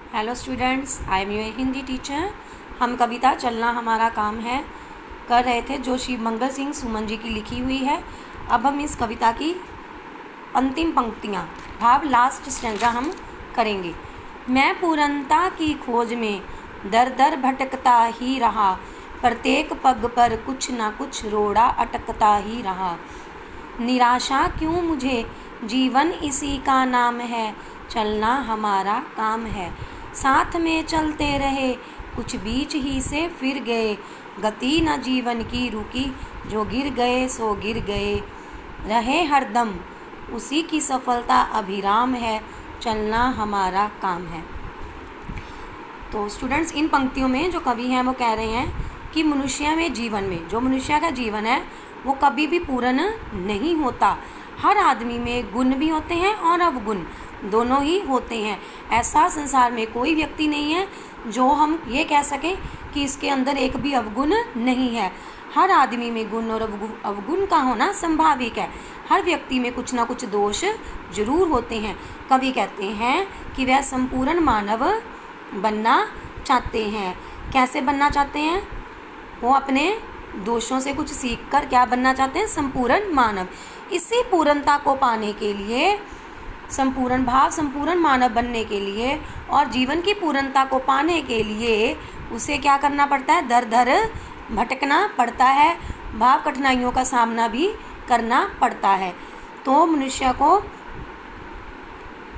Hello students, I am your Hindi teacher. हम कविता चलना हमारा काम है कर रहे थे, जो श्री मंगल सिंह सुमन जी की लिखी हुई है। अब हम इस कविता की अंतिम पंक्तियाँ भाव लास्ट स्टैंजा हम करेंगे। मैं पूर्णता की खोज में दर दर भटकता ही रहा, प्रत्येक पग पर कुछ ना कुछ रोड़ा अटकता ही रहा। निराशा क्यों मुझे, जीवन इसी का नाम है, चलना हमारा काम है। साथ में चलते रहे, कुछ बीच ही से फिर गए, गति न जीवन की रुकी, जो गिर गए सो गिर गए। रहे हरदम उसी की सफलता अभिराम है, चलना हमारा काम है। तो स्टूडेंट्स, इन पंक्तियों में जो कवि हैं वो कह रहे हैं कि मनुष्य में जीवन में जो मनुष्य का जीवन है वो कभी भी पूर्ण नहीं होता। हर आदमी में गुण भी होते हैं और अवगुण दोनों ही होते हैं। ऐसा संसार में कोई व्यक्ति नहीं है जो हम ये कह सकें कि इसके अंदर एक भी अवगुण नहीं है। हर आदमी में गुण और अवगुण का होना संभाविक है। हर व्यक्ति में कुछ ना कुछ दोष जरूर होते हैं। कवि कहते हैं कि वह संपूर्ण मानव बनना चाहते हैं। कैसे बनना चाहते हैं? वो अपने दोषों से कुछ सीखकर क्या बनना चाहते हैं? संपूर्ण मानव। इसी पूर्णता को पाने के लिए, संपूर्ण भाव संपूर्ण मानव बनने के लिए और जीवन की पूर्णता को पाने के लिए उसे क्या करना पड़ता है? दर दर भटकना पड़ता है, भाव कठिनाइयों का सामना भी करना पड़ता है। तो मनुष्य को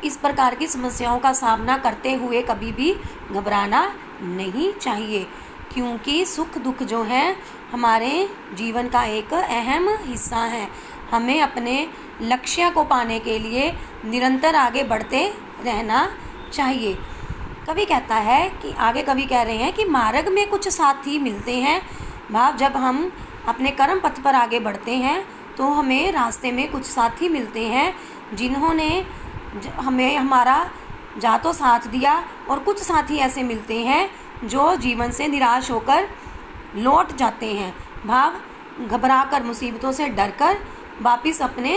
इस प्रकार की समस्याओं का सामना करते हुए कभी भी घबराना नहीं चाहिए, क्योंकि सुख दुख जो है हमारे जीवन का एक अहम हिस्सा है। हमें अपने लक्ष्य को पाने के लिए निरंतर आगे बढ़ते रहना चाहिए। कवि कहता है कि आगे कवि कह रहे हैं कि मार्ग में कुछ साथी मिलते हैं। भाव जब हम अपने कर्म पथ पर आगे बढ़ते हैं तो हमें रास्ते में कुछ साथी मिलते हैं जिन्होंने हमें हमारा जा तो साथ दिया, और कुछ साथी ऐसे मिलते हैं जो जीवन से निराश होकर लौट जाते हैं। भाव घबरा कर, मुसीबतों से डरकर वापिस अपने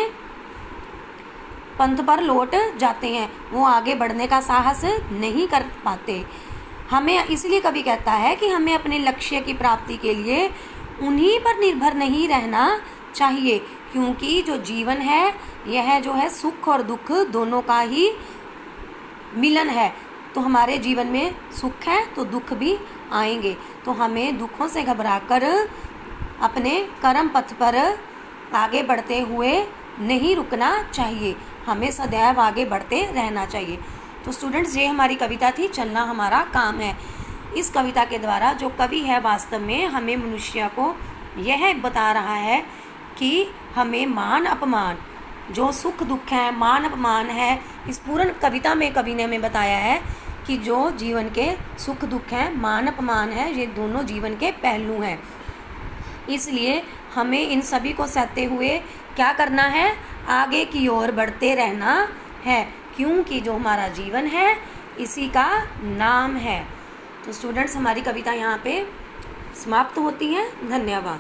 पंथ पर लौट जाते हैं। वो आगे बढ़ने का साहस नहीं कर पाते। हमें इसलिए कवि कहता है कि हमें अपने लक्ष्य की प्राप्ति के लिए उन्हीं पर निर्भर नहीं रहना चाहिए, क्योंकि जो जीवन है यह जो है सुख और दुख दोनों का ही मिलन है। तो हमारे जीवन में सुख है तो दुख भी आएंगे। तो हमें दुखों से घबराकर अपने कर्म पथ पर आगे बढ़ते हुए नहीं रुकना चाहिए। हमें सदैव आगे बढ़ते रहना चाहिए। तो स्टूडेंट्स, ये हमारी कविता थी, चलना हमारा काम है। इस कविता के द्वारा जो कवि है वास्तव में हमें मनुष्य को यह बता रहा है कि हमें मान अपमान, जो सुख दुख है, मान अपमान है, इस पूर्ण कविता में कवि ने हमें बताया है कि जो जीवन के सुख दुख हैं, मान अपमान है, ये दोनों जीवन के पहलू हैं। इसलिए हमें इन सभी को सहते हुए क्या करना है? आगे की ओर बढ़ते रहना है, क्योंकि जो हमारा जीवन है इसी का नाम है। तो स्टूडेंट्स, हमारी कविता यहाँ पे समाप्त होती है। धन्यवाद।